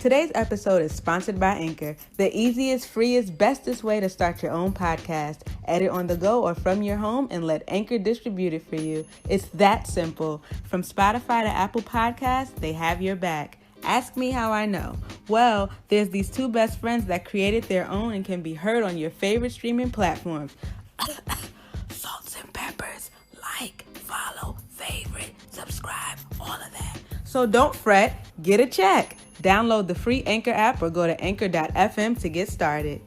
Today's episode is sponsored by Anchor, the easiest, freest, bestest way to start your own podcast. Edit on the go or from your home and let Anchor distribute it for you. It's that simple. From Spotify to Apple Podcasts, they have your back. Ask me how I know. Well, there's these two best friends that created their own and can be heard on your favorite streaming platforms. Salts and peppers. Like, follow, favorite, subscribe, all of that. So don't fret, get a check. Download the free Anchor app or go to anchor.fm to get started.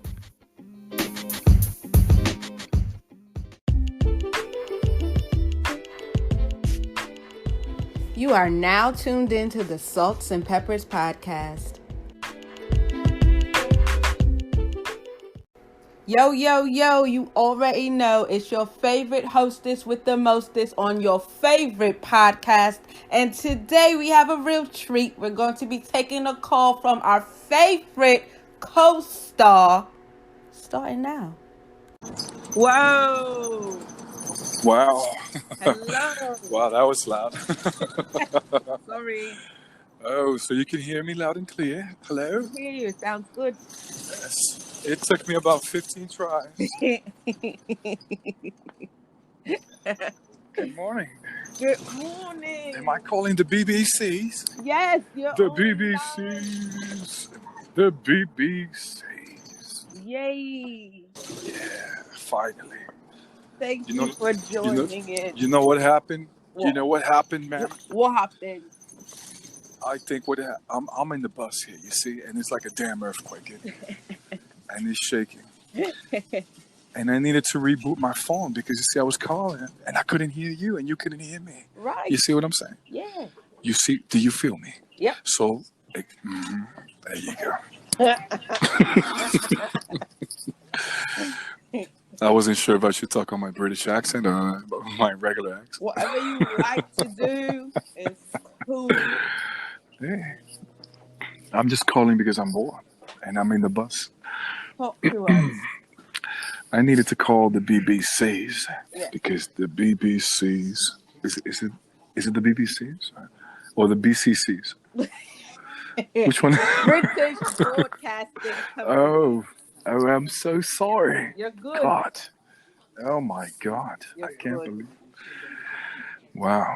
You are now tuned into the Salts and Peppers podcast. Yo, you already know it's your favorite hostess with the mostest on your favorite podcast. And today we have a real treat. We're going to be taking a call from our favorite co-star. Starting now. Whoa. Wow. Hello. Wow, that was loud. Sorry. Oh, so you can hear me loud and clear. Hello? I hear you. Sounds good. Yes. It took me about 15 tries. Good morning. Good morning. Am I calling the BBCs? Yes, you're The on BBCs. The BBCs. Yay. Yeah, finally. Thank you for joining in. You know what happened? What? You know what happened, man? What happened? I think I'm in the bus here, you see, and it's like a damn earthquake in here. And it's shaking. And I needed to reboot my phone because, you see, I was calling and I couldn't hear you and you couldn't hear me. Right. You see what I'm saying? Yeah. You see, do you feel me? Yep. So, there you go. I wasn't sure if I should talk on my British accent or my regular accent. Whatever you like to do is cool. Hey. I'm just calling because I'm bored and I'm in the bus. Talk to us. I needed to call the BBCs Yeah. because the BBCs is it the BBCs or the BCCs? Which one? British Broadcasting Company. Oh, I'm so sorry. You're good. God. Oh my God. You're I can't good. believe. Wow.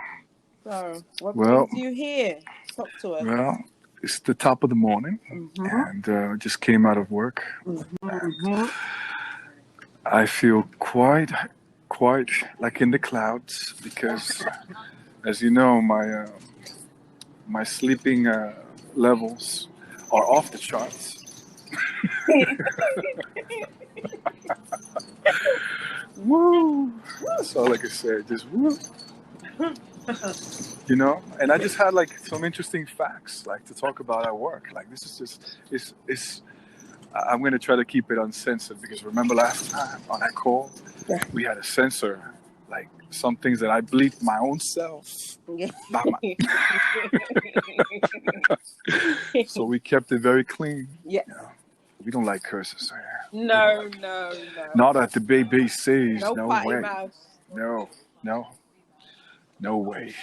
So, what Well- brings you here? Talk to us. Well, it's the top of the morning, and just came out of work. And I feel quite like in the clouds because, as you know, my sleeping levels are off the charts. Woo! That's all I can say. Just woo. You know, and I just had like some interesting facts like to talk about at work. Like this is just it's I'm gonna try to keep it uncensored because remember last time on that call we had to censor like some things that I bleeped my own self. So we kept it very clean. Yeah. You know, we don't like curses here. No. Not at the BBCs. No No potty way. mouth. No way.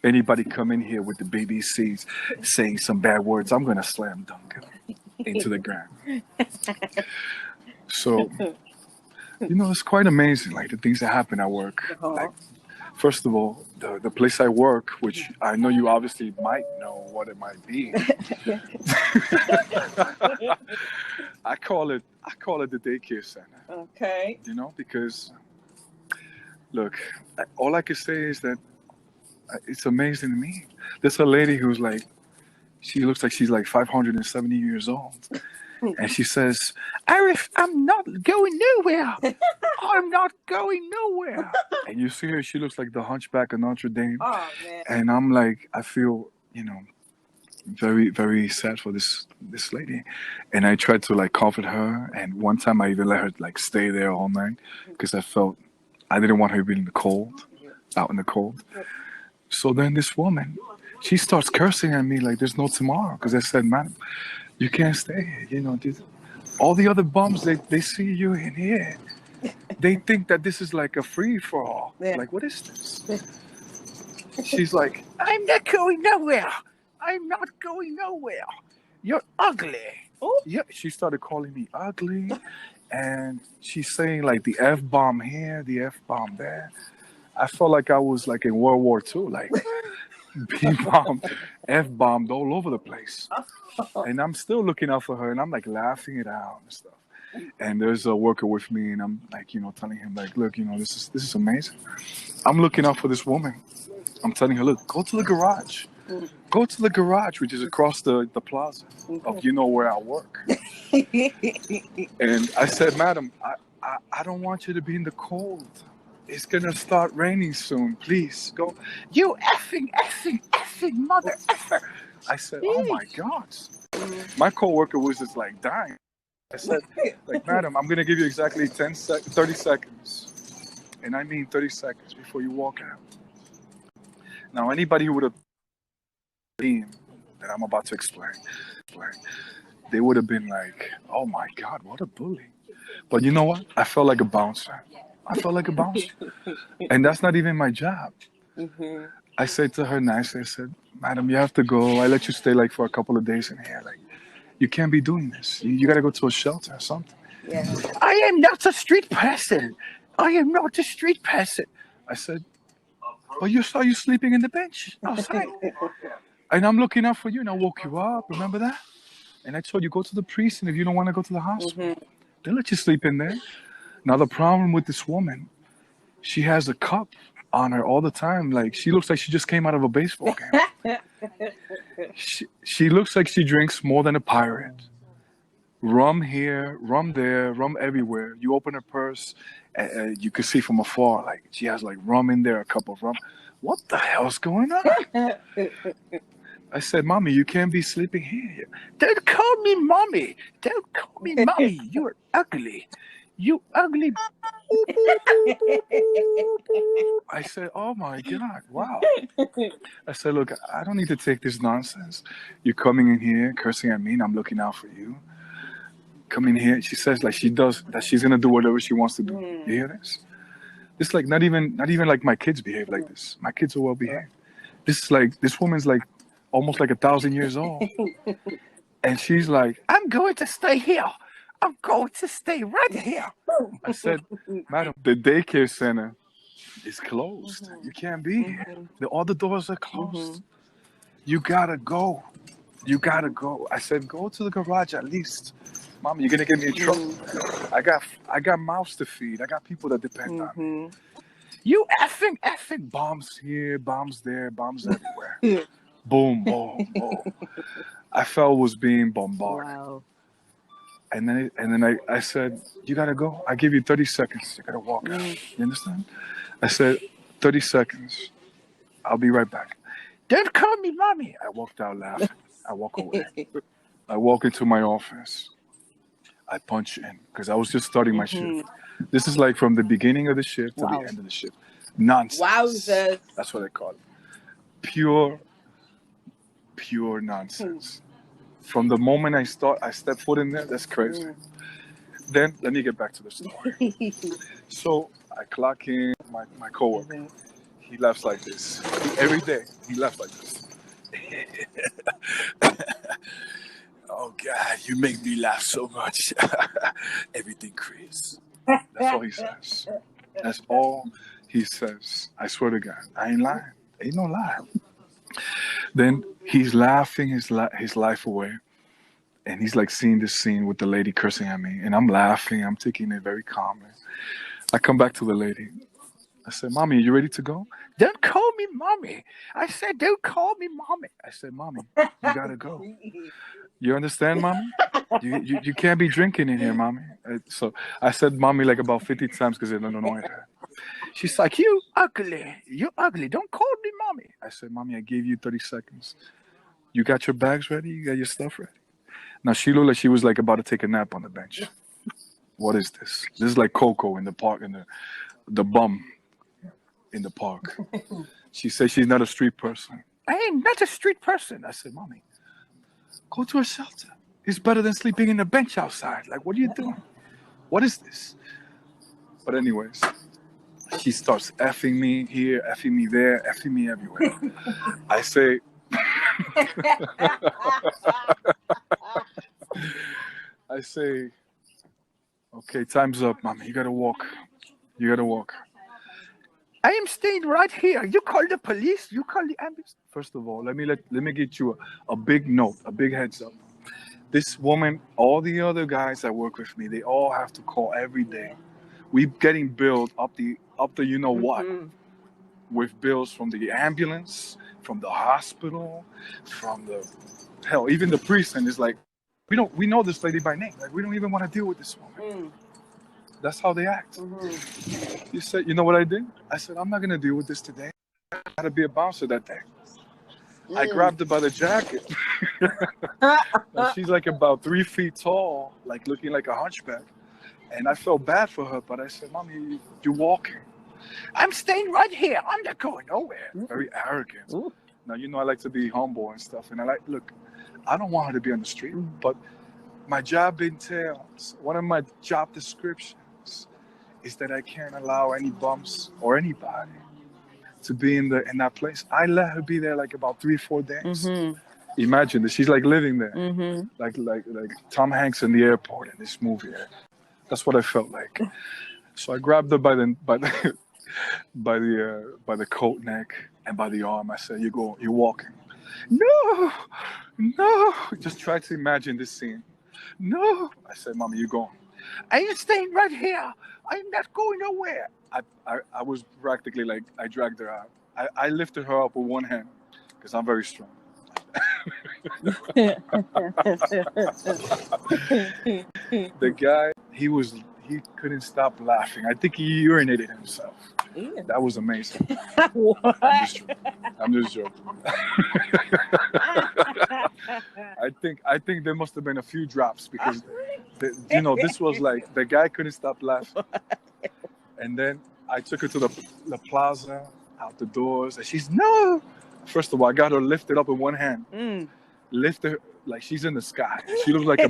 Anybody come in here with the BBCs saying some bad words, I'm going to slam dunk into the ground. So, you know, it's quite amazing, like the things that happen at work. Like, first of all, the place I work, which I know you obviously might know what it might be. I call it the daycare center. Okay. You know, because look, all I can say is that it's amazing to me. There's a lady who's like, she looks like she's like 570 years old. And she says, Arif, I'm not going nowhere. I'm not going nowhere. And you see her, she looks like the Hunchback of Notre Dame. Oh, man. And I'm like, I feel, you know, very, very sad for this lady. And I tried to like comfort her. And one time I even let her like stay there all night because I didn't want her being in the cold, out in the cold. So then this woman, she starts cursing at me like there's no tomorrow because I said, man, you can't stay here. You know, all the other bums, they see you in here. They think that this is like a free-for-all. Yeah. Like, what is this? She's like, I'm not going nowhere. I'm not going nowhere. you're ugly. Ooh. Yeah, she started calling me ugly. And she's saying like the F-bomb here, the F-bomb there. I felt like I was like in World War II, like B-bombed, F-bombed all over the place. And I'm still looking out for her, and I'm like laughing it out and stuff. And there's a worker with me, and I'm like, telling him like, look, this is amazing. I'm looking out for this woman. I'm telling her, look, go to the garage. Go to the garage, which is across the plaza of where I work. And I said, madam, I don't want you to be in the cold. It's gonna start raining soon. Please go. You effing mother effer. I said, oh my God. My coworker was just like dying. I said, like, madam, I'm gonna give you exactly 30 seconds. And I mean 30 seconds before you walk out. Now, anybody who would have seen that I'm about to explain, they would have been like, oh my God, what a bully. But you know what? I felt like a bouncer. And that's not even my job. I said to her nicely, I said, madam, you have to go. I let you stay like for a couple of days in here. Like, you can't be doing this. You got to go to a shelter or something. Yeah. I am not a street person. I said, but you saw you sleeping in the bench outside. And I'm looking out for you, and I woke you up. Remember that? And I told you, go to the priest, and if you don't want to go to the hospital, they'll let you sleep in there. Now, the problem with this woman, she has a cup on her all the time. Like, she looks like she just came out of a baseball game. She looks like she drinks more than a pirate. Rum here, rum there, rum everywhere. You open her purse, you can see from afar, like, she has like rum in there, a cup of rum. What the hell's going on? I said, mommy, you can't be sleeping here. Don't call me mommy. You're ugly. You ugly. I said, oh my God, wow. I said, look, I don't need to take this nonsense. You're coming in here cursing at me, and I'm looking out for you. Come in here. She says like she does that. She's gonna do whatever she wants to do. You hear this? This like not even like my kids behave like this. My kids are well behaved. This woman's like almost like 1,000 years old, and she's like, I'm going to stay here. I'm going to stay right here. I said, madam, the daycare center is closed. You can't be here. All the doors are closed. You gotta go. I said, go to the garage at least. Mom, you're gonna get me in trouble. I got mouths to feed. I got people that depend on me. You effing bombs here, bombs there, bombs everywhere. Boom, boom, boom. I felt was being bombarded. Wow. And then I said, you gotta go. I give you 30 seconds. You gotta walk out. You understand? I said, 30 seconds. I'll be right back. Don't call me mommy. I walked out laughing. I walk away. I walk into my office. I punch in because I was just starting my shift. This is like from the beginning of the shift to the end of the shift. Nonsense. Wowzers. That's what I call it. Pure nonsense. From the moment I step foot in there, that's crazy. Then let me get back to the story. So I clock in my coworker. He laughs like this. Every day he laughs like this. Oh God, you make me laugh so much. Everything crazy. That's all he says. That's all he says. I swear to God, I ain't lying. Ain't no lie. Then he's laughing his life away. And he's like seeing this scene with the lady cursing at me. And I'm laughing. I'm taking it very calmly. I come back to the lady. I said, mommy, are you ready to go? Don't call me mommy. I said, don't call me mommy. I said, mommy, you gotta go. You understand, mommy? You can't be drinking in here, mommy. So I said mommy like about 50 times because it annoyed her. She's like, you ugly. Don't call me mommy. I said, mommy, I gave you 30 seconds. You got your bags ready? You got your stuff ready? Now she looked like she was like about to take a nap on the bench. What is this? This is like Coco in the park, in the bum in the park. She said she's not a street person. I ain't not a street person. I said, mommy, go to a shelter. It's better than sleeping in a bench outside. Like, what are you doing? What is this? But anyways, she starts effing me here, effing me there, effing me everywhere. I say, I say, okay, time's up, mommy. You gotta walk. You gotta walk. I am staying right here. You call the police. You call the ambulance. First of all, let me get you a big note, a big heads up. This woman, all the other guys that work with me, they all have to call every day. We getting billed up the you know what, with bills from the ambulance, from the hospital, from the hell, even the precinct is like, we know this lady by name. Like we don't even want to deal with this woman. That's how they act. You said, you know what I did? I said, I'm not gonna deal with this today. I gotta be a bouncer that day. I grabbed her by the jacket. And she's like about 3 feet tall, like looking like a hunchback. And I felt bad for her, but I said, Mommy, you're walking. I'm staying right here. I'm not going nowhere. Very arrogant. Now, you know I like to be humble and stuff. And look, I don't want her to be on the street, but my job entails, one of my job descriptions is that I can't allow any bumps or anybody to be in that place. I let her be there like about 3-4 days. Imagine that she's like living there, like Tom Hanks in the airport in this movie. That's what I felt like. So I grabbed her by the coat neck and by the arm. I said, "You're walking." No. Just try to imagine this scene. No. I said, Mommy, you're going. I ain't staying right here. I'm not going nowhere. I was practically like, I dragged her out. I lifted her up with one hand because I'm very strong. The guy, he couldn't stop laughing. I think he urinated himself. Yeah. That was amazing. What? I'm just joking. I think there must have been a few drops because this was like the guy couldn't stop laughing. And then I took her to the plaza, out the doors, and she's no. First of all, I got her lifted up with one hand. Lifted her like she's in the sky. She looks like a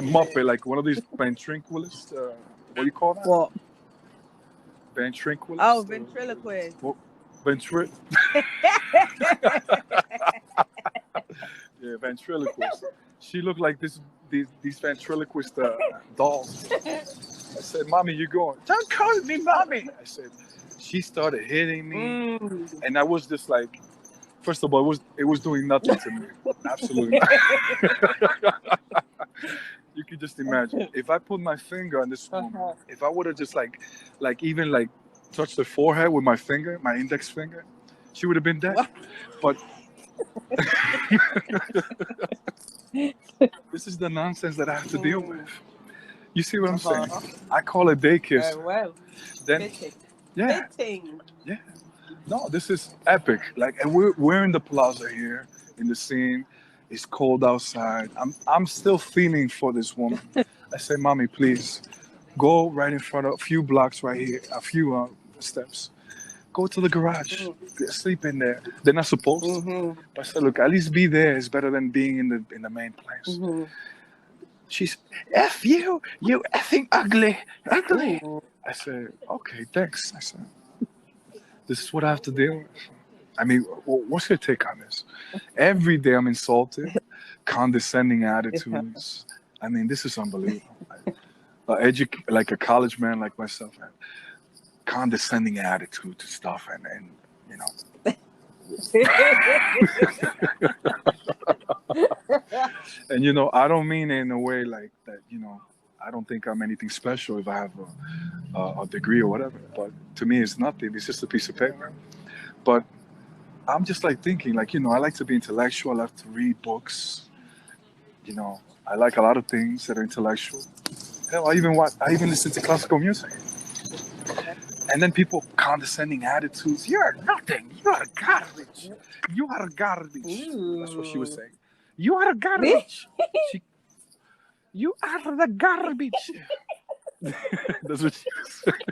Muppet, like one of these ventriloquists. What do you call that? What? Ventriloquist. Oh, ventriloquist. Yeah, ventriloquist. She looked like these ventriloquist dolls. I said, Mommy, you're going. Don't call me Mommy. I said, she started hitting me. And I was just like, first of all, it was doing nothing to me. Absolutely not. You could just imagine. If I put my finger on this woman, if I would have just like even touched her forehead with my finger, my index finger, she would have been dead. What? But this is the nonsense that I have to deal with. You see what I'm saying? I call it day kiss. Well, then, yeah. Yeah. No, this is epic. Like, and we're in the plaza here, in the scene. It's cold outside. I'm still feeling for this woman. I say, Mommy, please, go right in front of a few blocks right here, a few steps. Go to the garage. Sleep in there. They're not supposed to. But I said, look, at least be there is better than being in the main place. She's, F you effing ugly. I said, okay, thanks. I said, this is what I have to deal with. I mean, what's your take on this? Every day I'm insulted, condescending attitudes. I mean, this is unbelievable. Like a college man like myself, condescending attitude to stuff, and you know. And I don't mean it in a way like that. I don't think I'm anything special if I have a degree or whatever. But to me, it's nothing. It's just a piece of paper. But I'm just like thinking, I like to be intellectual. I like to read books. I like a lot of things that are intellectual. Hell, I even listen to classical music. And then people condescending attitudes. You're nothing. You are garbage. You are garbage. That's what she was saying. You are garbage. You are the garbage. That's what she was saying.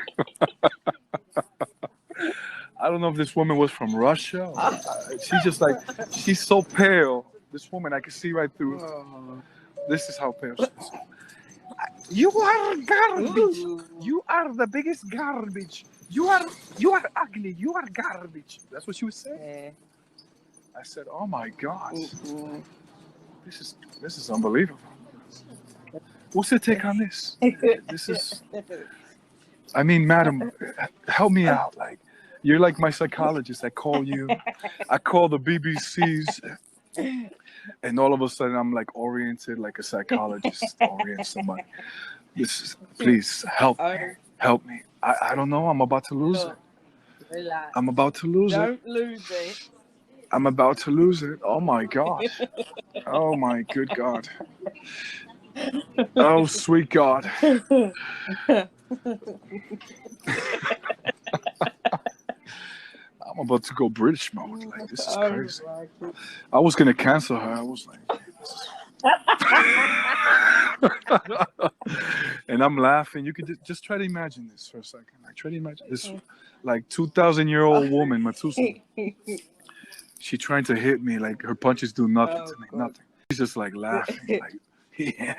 I don't know if this woman was from Russia. She's just like, she's so pale. This woman, I can see right through. This is how pale she is. You are garbage. You are the biggest garbage. You are ugly. You are garbage. That's what she was saying. I said, "Oh my God, this is unbelievable." What's your take on this? This is, I mean, madam, help me out. Like, you're like my psychologist. I call you, I call the BBCs, and all of a sudden I'm like oriented like a psychologist orients somebody. Please help me. I don't know. I'm about to lose it. Relax. I'm about to lose it. Don't lose it. I'm about to lose it. Oh my God. Oh my good God. Oh sweet God. I'm about to go British mode. Like, this is crazy. I was gonna cancel her. I was like, and I'm laughing. You could just try to imagine this for a second. Like, try to imagine this, like 2,000-year-old woman, Matusa. She trying to hit me. Like, her punches do nothing to me. God. Nothing. She's just like laughing. Like, yeah,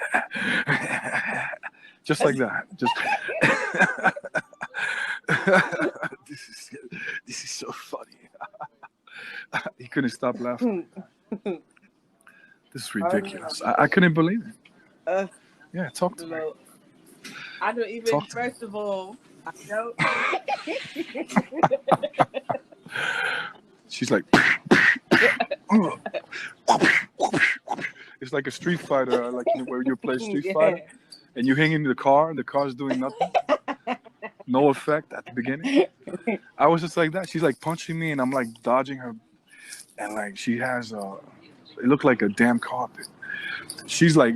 just like that. Just. This is so funny. He couldn't stop laughing. This is ridiculous. I couldn't believe it. Yeah, talk to me. I don't even. Talk first of all, I don't. She's like. It's like a Street Fighter, like where you play Street Fighter, and you hang in the car, and the car's doing nothing. No effect at the beginning. I was just like that. She's like punching me, and I'm like dodging her, and like she has it looked like a damn carpet. She's like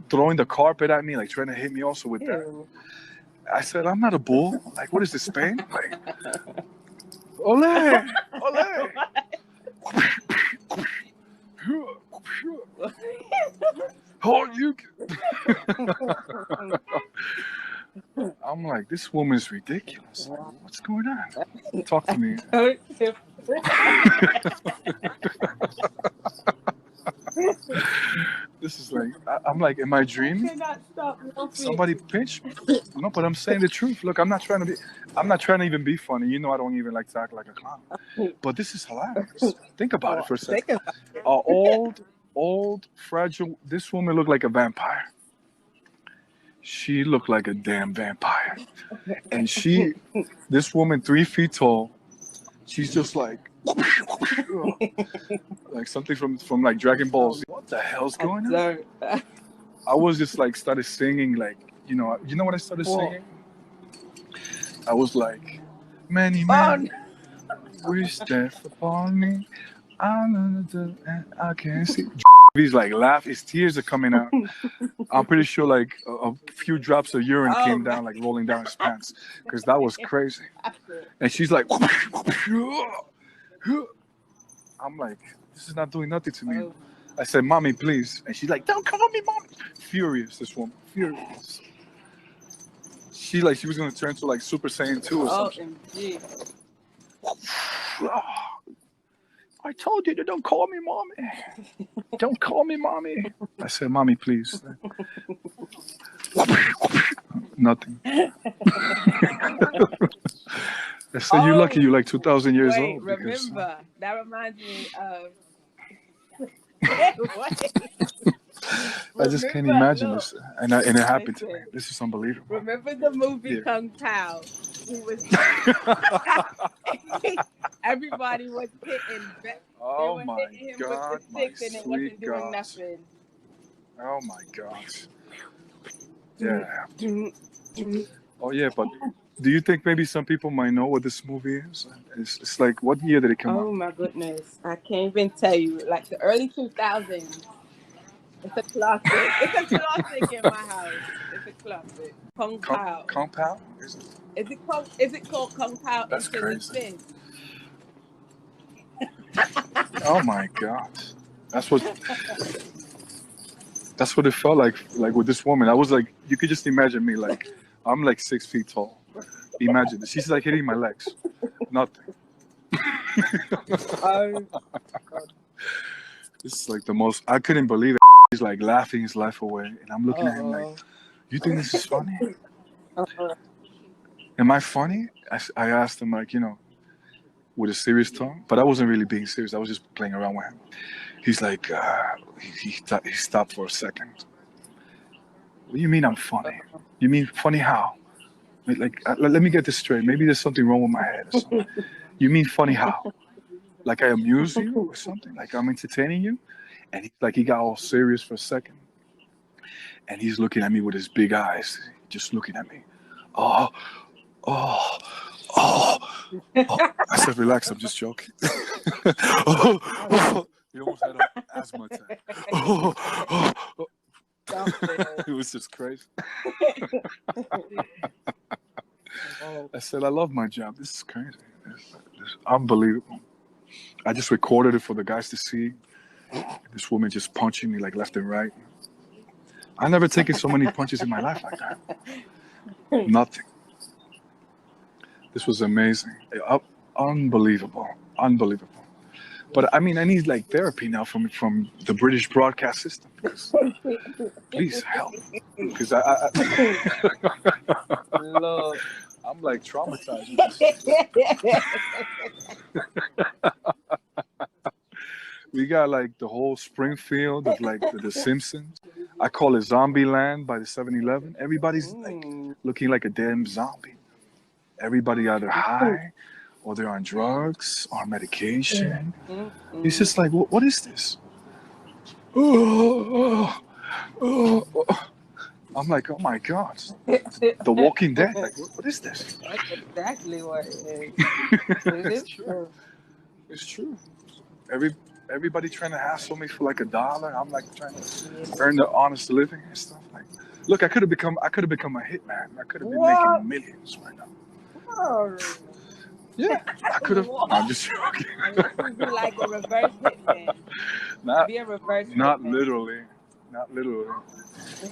throwing the carpet at me, like trying to hit me also with that. I said, I'm not a bull. Like, what is this, Spain? Like, ole, ole. Oh, you. I'm like, this woman's ridiculous. What's going on? Talk to me. This is like, I'm like, am I dreaming? Somebody pinch me? No, but I'm saying the truth. Look, I'm not trying to even be funny. You know, I don't even like to act like a clown. But this is hilarious. Think about it for a second. Old, fragile. This woman looked like a vampire. She looked like a damn vampire. And this woman, 3 feet tall, she's just like something from like Dragon Ball Z. What the hell's going on? I was just like started singing, like, you know what I started singing? I was like, many men wish death upon me. I can't see. He's like laughing. His tears are coming out. I'm pretty sure like a few drops of urine came down, like rolling down his pants, because that was crazy. And she's like, I'm like, this is not doing nothing to me. I said, mommy, please. And she's like, don't call me mommy. Furious, this woman. Furious. She was going to turn to like Super Saiyan 2 or something. I told you to don't call me mommy. Don't call me mommy. I said, mommy, please. Nothing. I said, you're lucky you're like 2,000 years old. Remember, that reminds me of... I just can't imagine this. And it happened to me. This is unbelievable. Remember the movie Kung Pao? He was... Everybody was hitting. Oh my God, my sweet God. Nothing. Oh my gosh. Yeah. Oh yeah, but do you think maybe some people might know what this movie is? It's like, what year did it come out? Oh my goodness, I can't even tell you. Like the early 2000s. It's a classic. It's a classic in my house. It's a classic. Kung Pao. Kung Pao? Is it called Kung Pao? That's crazy. Oh my God. That's what it felt like with this woman. I was like, you could just imagine me, like, I'm like 6 feet tall. Imagine this. She's like hitting my legs. Nothing. Oh God. This is like the most, I couldn't believe it. He's like laughing his life away. And I'm looking at him like, you think this is funny? Am I funny? I asked him, like, with a serious tone, but I wasn't really being serious. I was just playing around with him. He's like, he stopped for a second. What do you mean I'm funny? You mean funny how? Like, let me get this straight. Maybe there's something wrong with my head or something. You mean funny how? Like I amuse you or something? Like I'm entertaining you? And he got all serious for a second. And he's looking at me with his big eyes, just looking at me. Oh, oh, oh, oh. I said, relax, I'm just joking. Oh, oh. He almost had an asthma attack. Oh, oh, oh. It was just crazy. I said, I love my job. This is crazy. This unbelievable. I just recorded it for the guys to see. This woman just punching me like left and right. I never taken so many punches in my life like that. Nothing. This was amazing. Unbelievable. Unbelievable. But I mean, I need like therapy now from the British broadcast system. Please help. Because Lord. I'm like traumatized. We got like the whole Springfield of like the Simpsons. I call it Zombie Land by the 7-Eleven. Everybody's like looking like a damn zombie. Everybody either high or they're on drugs or medication. It's just like, what is this? I'm like, oh my God. The Walking Dead. Like, what is this? That's exactly what it is. It's true. It's true. Everybody trying to hassle me for like $1. I'm like trying to earn the honest living and stuff. Like, look, I could have become a hitman. I could have been making millions right now. Oh. Yeah, I could have. I'm just joking. Be like a reverse hitman. Be a reverse not hitman. literally. Not literally.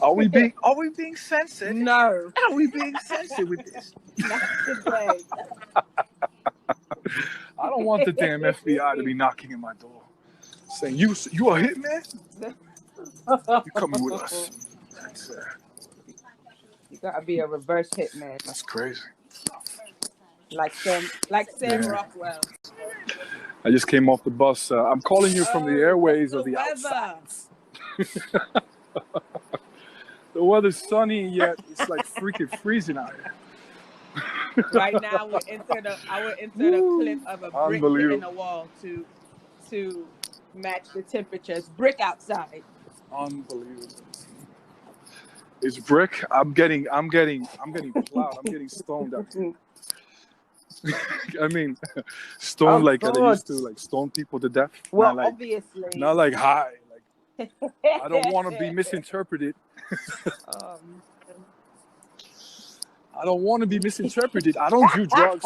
Are we being censored? No. Are we being censored with this? Not today. I don't want the damn FBI to be knocking at my door, saying you a hitman? You coming with us? You gotta be a reverse hitman. That's crazy. Like Sam Rockwell. I just came off the bus. I'm calling you from the airways of the outside. The weather's sunny, yet it's like freaking freezing out here. Right now, I would insert a clip of a brick hitting a wall to match the temperatures. Brick outside. Unbelievable. It's brick. I'm getting plowed. I'm getting stoned up here. I mean, stoned like they used to like stone people to death. Well, not like, obviously. Not like high. Like I don't want to be misinterpreted. I don't want to be misinterpreted. I don't do drugs.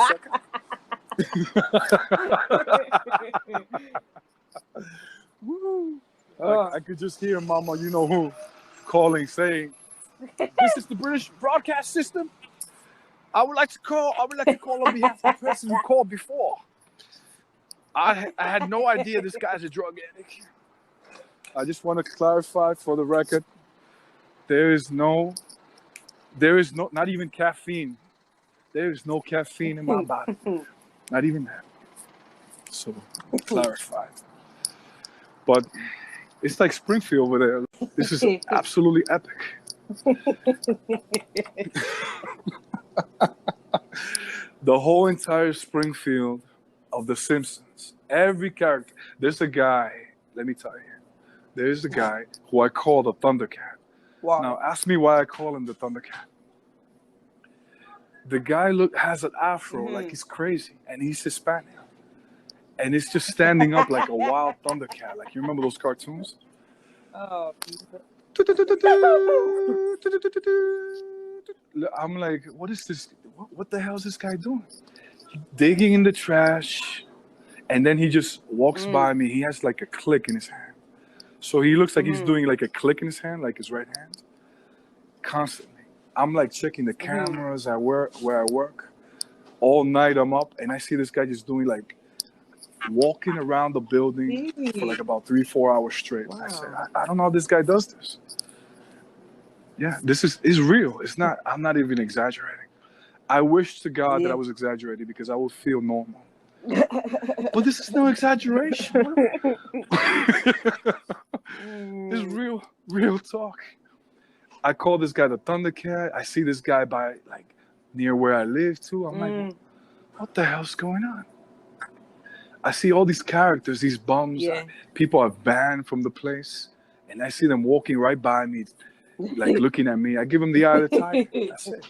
Woo. I could just hear Mama, you know who, calling, saying, "This is the British broadcast system. I would like to call on behalf of the person who called before. I had no idea this guy's a drug addict. I just want to clarify for the record, there is not even caffeine. There is no caffeine in my body. Not even that. So, clarified. But it's like Springfield over there. This is absolutely epic. The whole entire Springfield of The Simpsons, every character. There's a guy, let me tell you, there's a guy who I call the Thundercat. Wow. Now, ask me why I call him the Thundercat. The guy has an afro like he's crazy, and he's Hispanic. And it's just standing up like a wild Thundercat. Like, you remember those cartoons? Oh. I'm like, what is this? What the hell is this guy doing? Digging in the trash, and then he just walks by me. He has like a click in his hand. So he looks like he's doing like a click in his hand, like his right hand, constantly. I'm like checking the cameras at work, where I work. All night I'm up, and I see this guy just doing like, walking around the building for like about 3-4 hours straight. Wow. I said, I don't know how this guy does this. Yeah, this is real. It's not, I'm not even exaggerating. I wish to God that I was exaggerating because I would feel normal. But this is no exaggeration. It's real talk. I call this guy the Thundercat. I see this guy by like near where I live too. I'm like, what the hell's going on? I see all these characters, these bums. People are banned from the place, and I see them walking right by me, like looking at me. I give them the eye of the tiger. That's it.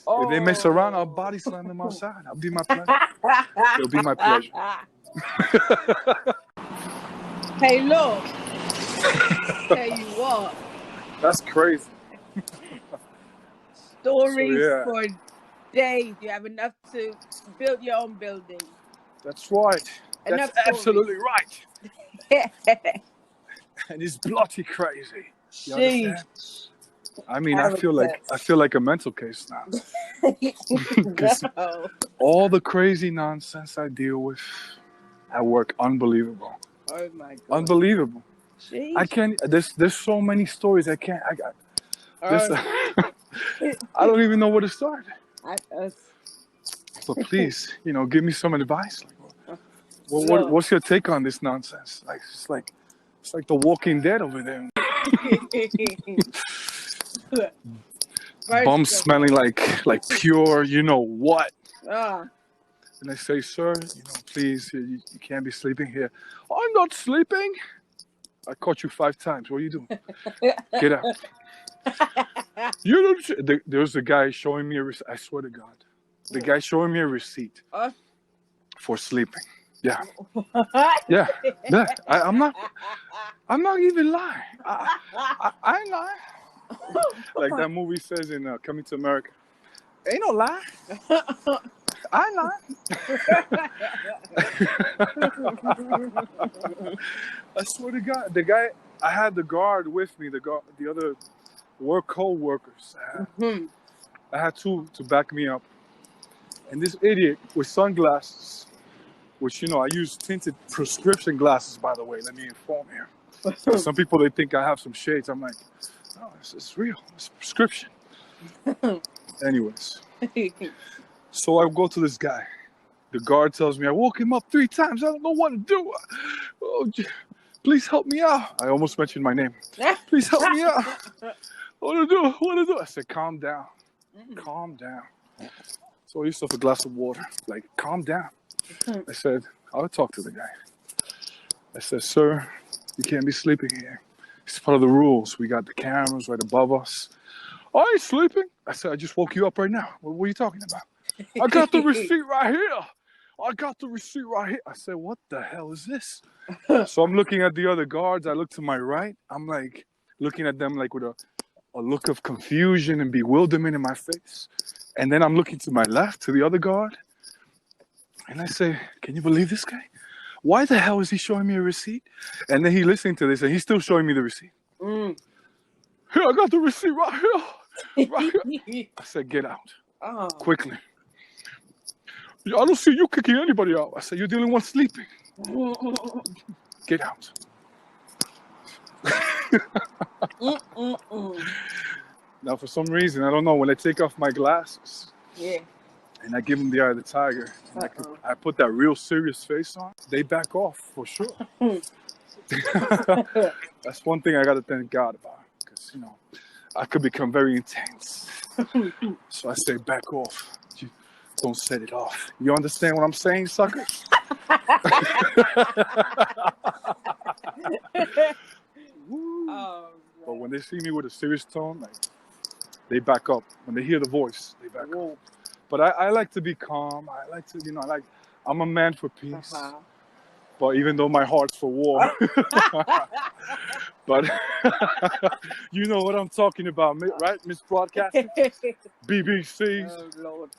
If they mess around, I'll body slam them outside. It'll be my pleasure. It'll be my pleasure. Hey, look. Tell you what. That's crazy. Stories for days. You have enough to build your own building. That's right. That's absolutely right. And it's bloody crazy. You understand? I mean, I feel like a mental case now. Because all the crazy nonsense I deal with at work, unbelievable. Oh my God. Unbelievable. Jeez. I can't. There's so many stories I can't. I don't even know where to start. But please, give me some advice. Like, what's your take on this nonsense? Like it's like The Walking Dead over there. Bum smelling like pure, what? And I say, sir, please, you can't be sleeping here. I'm not sleeping. I caught you 5 times. What are you doing? Get out. There's a guy showing me a receipt. I swear to God. The guy showing me a receipt for sleeping. Yeah. Yeah. I'm not even lying. I ain't lying. Like that movie says in Coming to America. Ain't no lie. I ain't lying. I swear to God, the guy, I had the guard with me, the other co-workers. I had 2 to back me up. And this idiot with sunglasses, which, I use tinted prescription glasses, by the way, let me inform you. Some people, they think I have some shades. I'm like, no, it's real. It's prescription. Anyways. So I go to this guy. The guard tells me, I woke him up 3 times. I don't know what to do. Oh, please help me out. I almost mentioned my name. Please help me out. What to do? I said, calm down. Calm down. So I used to have a glass of water. Like, calm down. I said, I'll talk to the guy. I said, sir, you can't be sleeping here. It's part of the rules. We got the cameras right above us. I ain't sleeping. I said, I just woke you up right now. What are you talking about? I got the receipt right here. I said, what the hell is this? So I'm looking at the other guards. I look to my right. I'm like looking at them like with a look of confusion and bewilderment in my face. And then I'm looking to my left, to the other guard. And I say, can you believe this guy? Why the hell is he showing me a receipt? And then he listening to this and he's still showing me the receipt. Here, I got the receipt right here. Right here. I said, get out. Quickly. I don't see you kicking anybody out. I said, you're the only one sleeping. Get out. Now, for some reason, I don't know, when I take off my glasses and I give them the eye of the tiger, and I put that real serious face on, they back off for sure. That's one thing I got to thank God about, because, I could become very intense. So I say, back off. Don't set it off. You understand what I'm saying, sucker? But when they see me with a serious tone, like, they back up. When they hear the voice, they back up. But I like to be calm. I like to, I'm a man for peace. But even though my heart's for war. But you know what I'm talking about, right, Miss Broadcaster? BBC. Oh, Lord.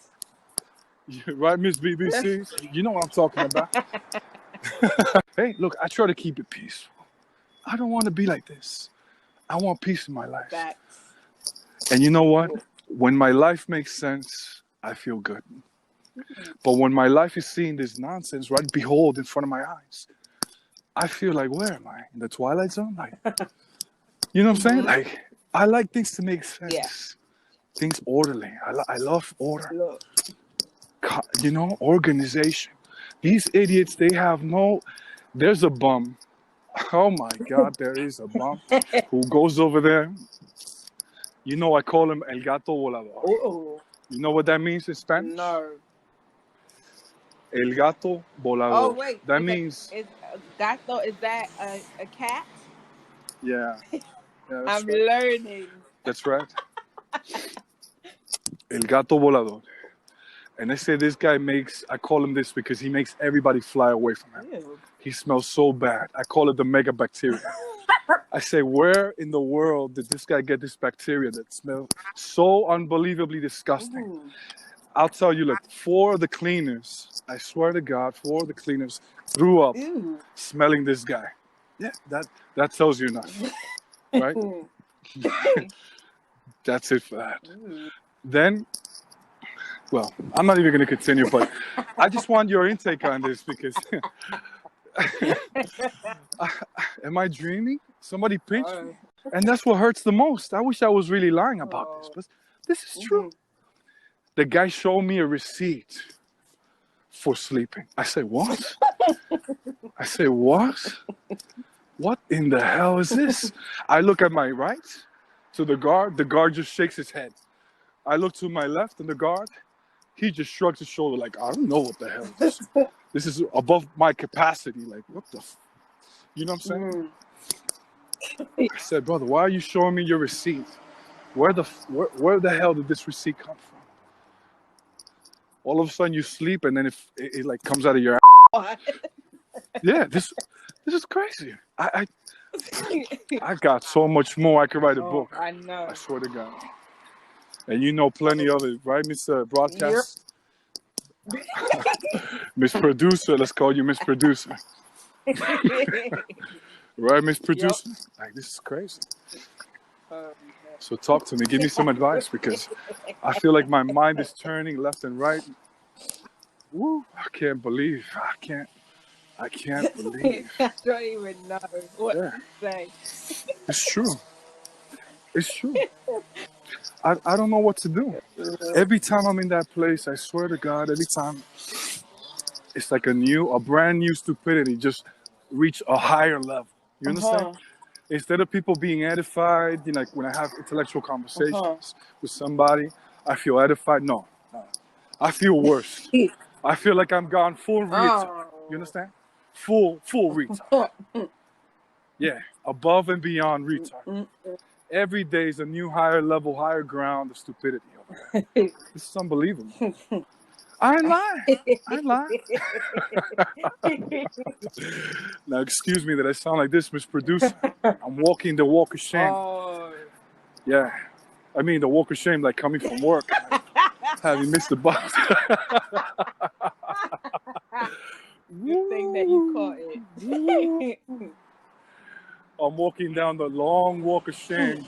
Right, Miss BBC? You know what I'm talking about. Hey, look, I try to keep it peaceful. I don't want to be like this. I want peace in my life. Facts. And you know what? When my life makes sense, I feel good. But when my life is seeing this nonsense right behold in front of my eyes, I feel like, where am I? In the Twilight Zone? Like, you know what I'm saying? Like, I like things to make sense. Yeah. Things orderly. I love order. Organization. These idiots, they have no... There's a bum. Oh my God, there is a bum who goes over there. You know, I call him El Gato Volador. Ooh. You know what that means in Spanish? No. El Gato Volador. Oh, wait. That means... Gato, is that a cat? Yeah. I'm learning. That's right. El Gato Volador. And they say this guy makes... I call him this because he makes everybody fly away from him. Ew. He smells so bad. I call it the mega bacteria. I say, where in the world did this guy get this bacteria that smells so unbelievably disgusting? Ooh. I'll tell you, look, 4 of the cleaners, I swear to God, 4 of the cleaners threw up smelling this guy. Yeah, that tells you enough, right? That's it for that. Then, well, I'm not even going to continue, but I just want your intake on this because... Am I dreaming? Somebody pinched me. And that's what hurts the most. I wish I was really lying about this, but this is true. The guy showed me a receipt for sleeping. I say, what? I say, what? What in the hell is this? I look at my right to the guard just shakes his head. I look to my left and the guard, he just shrugs his shoulder like, I don't know what the hell this is. This is above my capacity. Like, what the you know what I'm saying? I said, brother, why are you showing me your receipt? Where the hell did this receipt come from? All of a sudden you sleep and then it like comes out of your ass. Yeah, this is crazy. I got so much more. I could write a book. I know. I swear to God. And you know plenty of it, right, Mr. Broadcast? Yep. Miss Producer, let's call you Miss Producer. Right, Miss Producer? Yep. Like, this is crazy. So talk to me. Give me some advice because I feel like my mind is turning left and right. Woo, I can't believe. I can't believe. I don't even know what to say. It's true. It's true. I don't know what to do. Every time I'm in that place, I swear to God, every time it's like a brand new stupidity just reach a higher level. You understand? Instead of people being edified, you know, like when I have intellectual conversations with somebody, I feel edified. No. I feel worse. I feel like I'm gone full retard. You understand? Full retard. Yeah, above and beyond retard. Every day is a new higher level, higher ground of stupidity. This is unbelievable. I ain't lying. Now, excuse me that I sound like this, Miss Producer. I'm walking the walk of shame. Yeah. I mean, the walk of shame, like coming from work. Having missed the bus. Good thing that you caught it. I'm walking down the long walk of shame,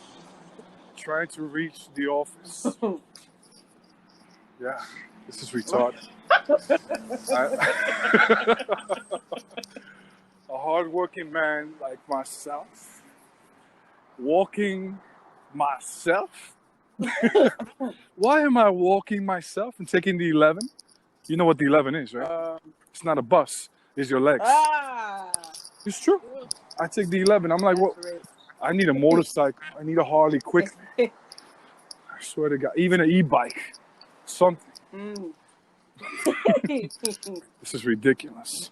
trying to reach the office. Yeah, this is retarded. A hardworking man like myself, walking myself. Why am I walking myself and taking the 11? You know what the 11 is, right? It's not a bus. It's your legs. It's true. I take the 11. I'm like, well, I need a motorcycle. I need a Harley quickly. I swear to God. Even an e-bike. Something. This is ridiculous.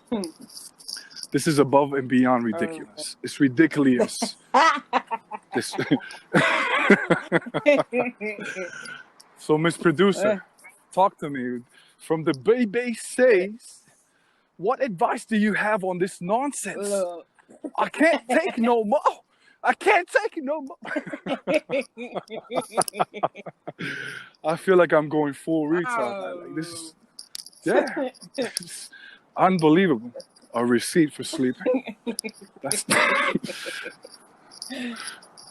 This is above and beyond ridiculous. It's ridiculous. So, Miss Producer, talk to me. From the baby says, what advice do you have on this nonsense? I can't take no more. I can't take it no more. I feel like I'm going full retard. Like, this is, yeah, it's unbelievable. A receipt for sleeping. That's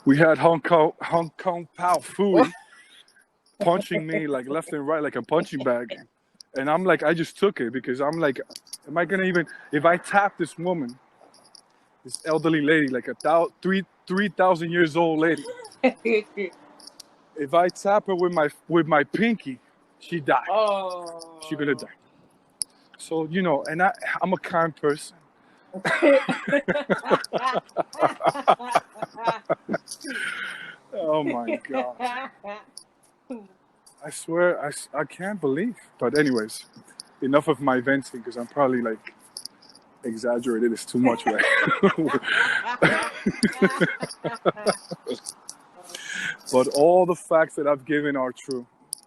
we had Hong Kong Pao food punching me like left and right like a punching bag. And I'm like, I just took it because I'm like, am I going to even, if I tap this woman, this elderly lady, like a 3,000 years old lady, if I tap her with my pinky, she died. She's going to die. So, and I'm a kind person. Oh my God. I swear, I can't believe. But anyways, enough of my venting because I'm probably like exaggerated. It's too much, right? But all the facts that I've given are true,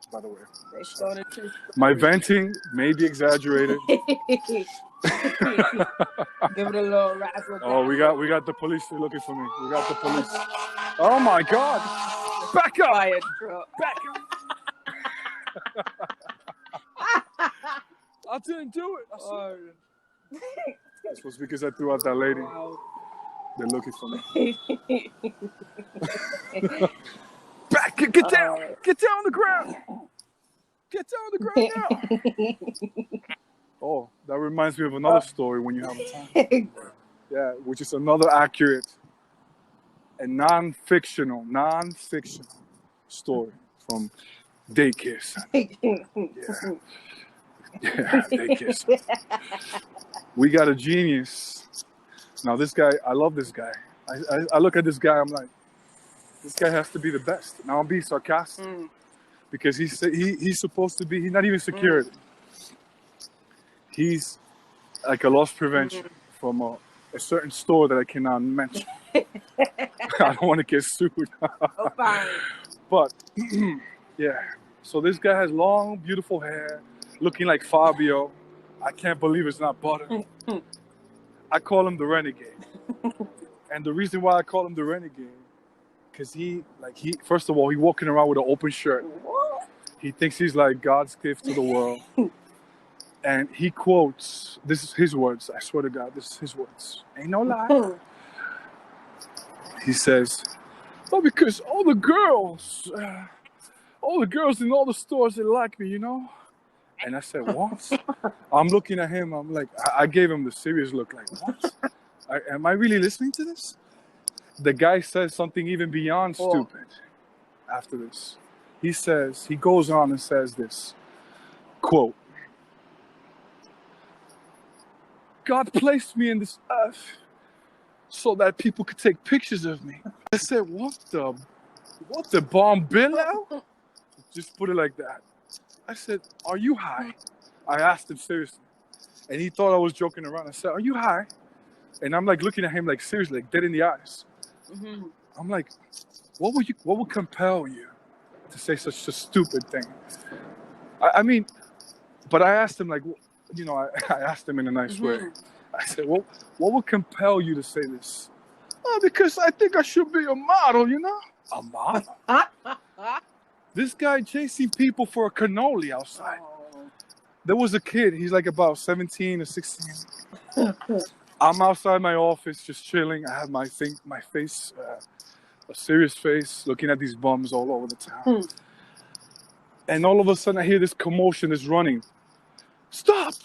by the way. My venting may be exaggerated. Give it a little razzle. Oh, we got the police looking for me. We got the police. Oh my God! Back up! Fire truck. Back up! I didn't do it. This was because I threw out that lady. Wow. They're looking for me. Back! Get down! Get down on the ground! Get down on the ground now! Oh, that reminds me of another story when you have time. Yeah, which is another accurate and non-fictional story from daycare center. Yeah, daycare center. We got a genius. Now this guy, I love this guy. I look at this guy, I'm like, this guy has to be the best. Now I'm being sarcastic because he's supposed to be. He's not even security. He's like a loss prevention from a certain store that I cannot mention. I don't want to get sued. Oh, fine. But yeah, so this guy has long, beautiful hair, looking like Fabio. I can't believe it's not butter. I call him the renegade. And the reason why I call him the renegade, because he first of all, he walking around with an open shirt. He thinks he's like God's gift to the world. And he quotes, this is his words, I swear to God, this is his words. Ain't no lie. He says, well, because all the girls in all the stores, they like me, And I said, what? I'm looking at him, I'm like, I gave him the serious look, like, what? Am I really listening to this? The guy says something even beyond stupid after this. He goes on and says this, quote, God placed me in this earth so that people could take pictures of me. I said, what the bombillo? Just put it like that. I said, are you high? I asked him seriously. And he thought I was joking around. I said, are you high? And I'm like looking at him like seriously, like dead in the eyes. Mm-hmm. I'm like, what would compel you to say such a stupid thing? I mean, but I asked him like, I asked him in a nice way. I said, well, what would compel you to say this? Oh, because I think I should be a model, A model? This guy chasing people for a cannoli outside. There was a kid, he's like about 17 or 16. I'm outside my office just chilling. I have my face, a serious face, looking at these bums all over the town. And all of a sudden I hear this commotion is running. Stop!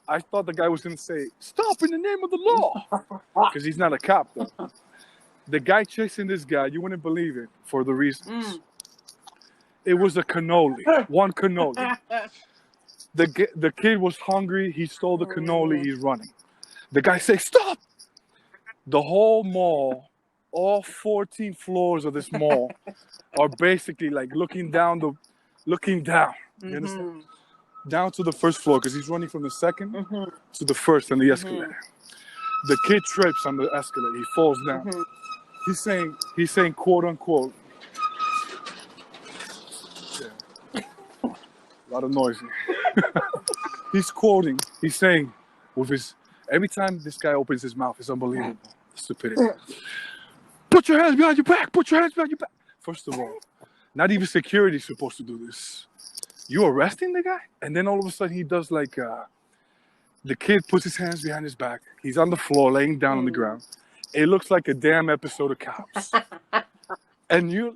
I thought the guy was going to say, stop in the name of the law. Because he's not a cop, though. The guy chasing this guy, you wouldn't believe it, for the reasons. It was a cannoli, one cannoli. The kid was hungry, he stole the cannoli, he's running. The guy says, stop! The whole mall, all 14 floors of this mall are basically like looking down. You understand? Down to the first floor, because he's running from the second to the first on the escalator. The kid trips on the escalator. He falls down. He's saying, quote unquote. Yeah. A lot of noise here. He's quoting. He's saying, every time this guy opens his mouth, it's unbelievable. Stupidity. Put your hands behind your back. Put your hands behind your back. First of all, not even security is supposed to do this. You arresting the guy? And then all of a sudden he does like, the kid puts his hands behind his back. He's on the floor, laying down on the ground. It looks like a damn episode of Cops. And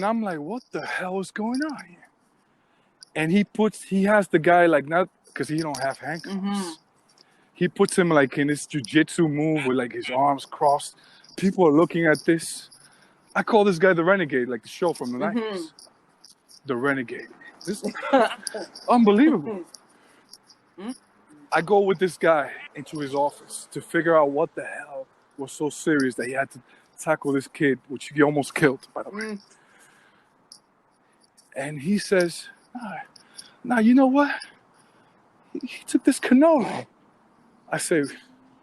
I'm like, what the hell is going on here? And he has the guy like, not, because he don't have handcuffs. He puts him like in this jiu-jitsu move with like his arms crossed. People are looking at this. I call this guy the Renegade, like the show from the 90s. The Renegade. This unbelievable. I go with this guy into his office to figure out what the hell was so serious that he had to tackle this kid, which he almost killed, by the way. And he says, now you know what? He took this cannoli. I say,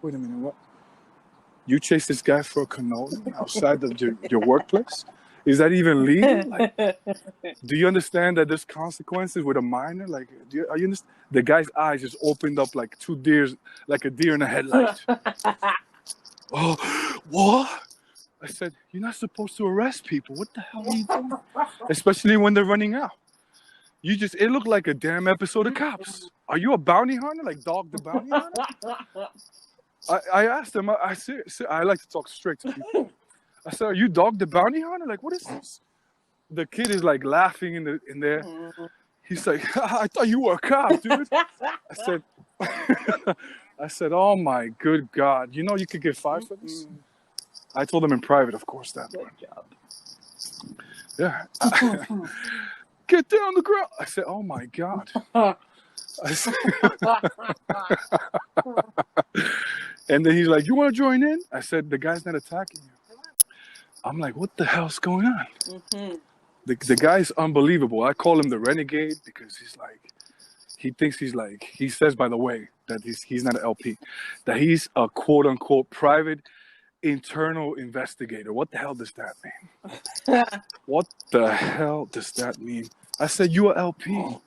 wait a minute, what? You chased this guy for a cannoli outside of your workplace? Is that even legal? Like, do you understand that there's consequences with a minor? Like, are you understand? The guy's eyes just opened up like two deers, like a deer in a headlight. Oh, what? I said, you're not supposed to arrest people. What the hell are you doing? Especially when they're running out. It looked like a damn episode of Cops. Are you a bounty hunter? Like Dog the Bounty Hunter? I asked him, I like to talk straight to people. I said, are you Dog the Bounty Hunter? Like, what is this? The kid is like laughing in there. He's like, I thought you were a cop, dude. I said, oh my good God. You know you could get fired for this? I told him in private, of course, that one. Yeah. Get down on the ground. I said, oh my God. I said, and then he's like, you want to join in? I said, the guy's not attacking you. I'm like, what the hell's going on? The guy's unbelievable. I call him the renegade because he says, by the way, that he's not an LP, that he's a quote unquote private internal investigator. What the hell does that mean? What the hell does that mean? I said, you are LP.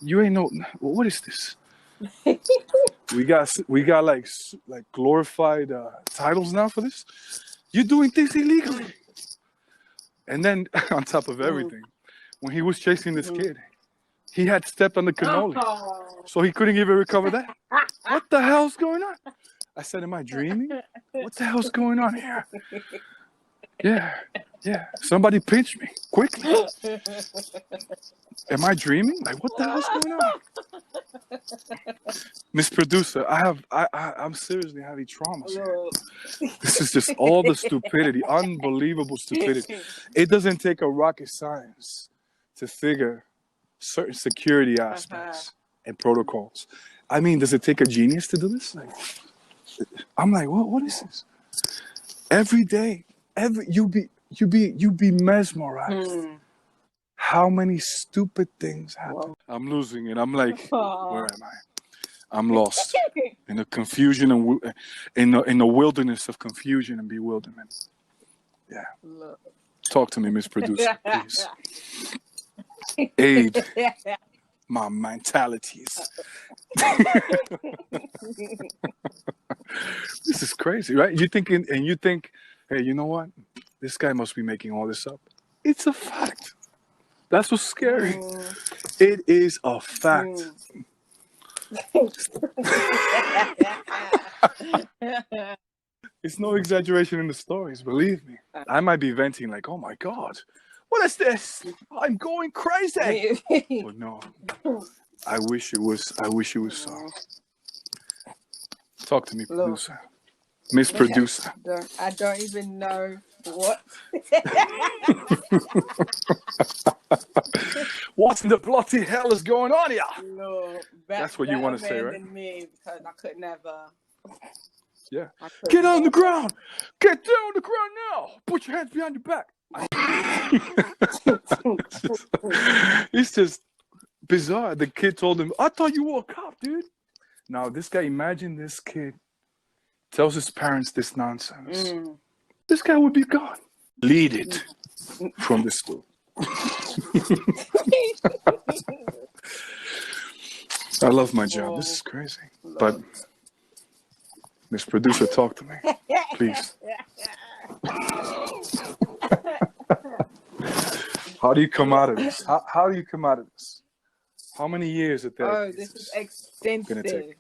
You ain't no, what is this? We got like glorified titles now for this. You're doing things illegally. And then on top of everything, when he was chasing this kid, he had stepped on the cannoli. So he couldn't even recover that. What the hell's going on? I said, am I dreaming? What the hell's going on here? Yeah. Somebody pinch me quickly. Am I dreaming? Like, what the hell's going on? Miss Producer, I'm seriously having traumas here. This is just all the stupidity, unbelievable stupidity. It doesn't take a rocket science to figure certain security aspects and protocols. I mean, does it take a genius to do this? Like, I'm like, what is this? Every day, you be mesmerized. How many stupid things happen? I'm losing it. I'm like, where am I? I'm lost in the confusion and in the wilderness of confusion and bewilderment. Yeah. Talk to me, Miss Producer, please. Aid my mentalities. This is crazy, right? You think, hey, you know what? This guy must be making all this up. It's a fact. That's what's scary. It is a fact. It's no exaggeration in the stories, believe me. I might be venting like, oh my God, what is this? I'm going crazy. But no, I wish it was so. Talk to me, producer. Miss Producer. I don't even know what. What in the bloody hell is going on here? Look, that's what you want to say, right? Than me, because I could never. Yeah. Get on the ground. Get down on the ground now. Put your hands behind your back. It's just bizarre. The kid told him, I thought you were a cop, dude. Now, this guy, imagine this kid tells his parents this nonsense. This guy would be gone. Lead it from the school. I love my job. This is crazy. But, Miss Producer, talk to me, please. How do you come out of this? How do you come out of this? How many years of therapy? Oh, this is extensive. Gonna take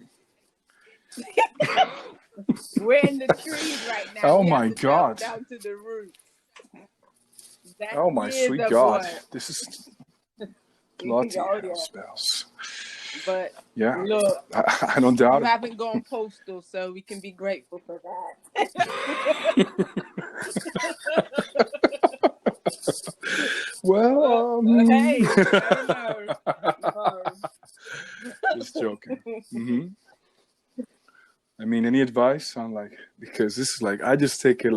We're in the trees right now. Oh my God! Down to the roof. Oh my sweet God! This is bloody hell spells. But yeah, look, I don't doubt it. You haven't gone postal, so we can be grateful for that. Well, hey, I don't know. just joking. I mean, any advice on because this is I just take it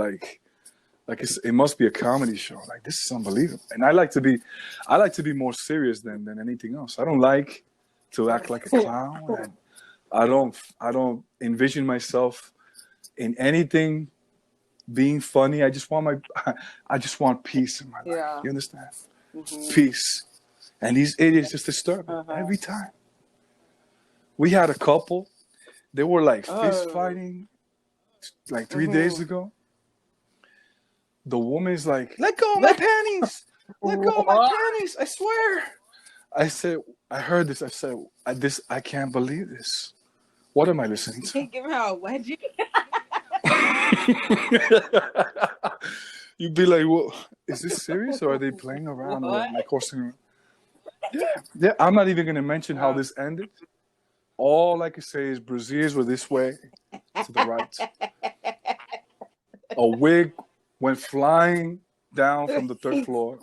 it must be a comedy show. This is unbelievable. And I like to be more serious than anything else. I don't like to act like a clown, and I don't envision myself in anything being funny. I just want peace in my life. You understand? Peace. And these idiots just disturb it every time. We had a couple. They were fist fighting 3 days ago. The woman's let go of my panties. Let go of my panties. I swear. I heard this. I said, I can't believe this. What am I listening to? Give her a wedgie. You'd be like, well, is this serious or are they playing around or horsing around? Yeah. I'm not even going to mention how this ended. All I can say is Braziers were this way to the right. A wig went flying down from the 3rd floor.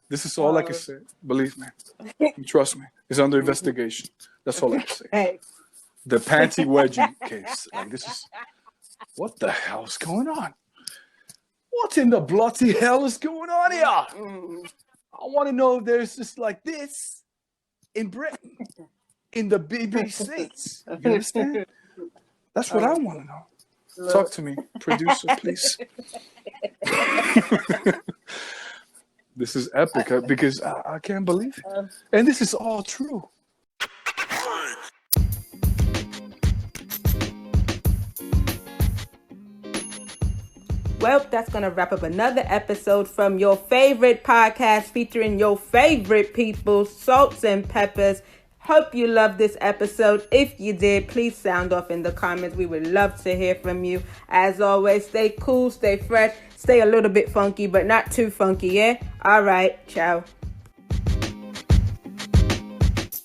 This is all I can say. Believe me. Trust me. It's under investigation. That's all I can say. Hey. The panty wedgie case. This is... What the hell is going on? What in the bloody hell is going on here? I want to know if there's just this in Britain. In the big states. You understand? That's what I want to know. Talk to me, producer, please. This is epic because I can't believe it. And this is all true. Well, that's going to wrap up another episode from your favorite podcast featuring your favorite people, Salts and Peppers. Hope you loved this episode. If you did, please sound off in the comments. We would love to hear from you. As always, stay cool, stay fresh, stay a little bit funky, but not too funky, yeah? All right, ciao.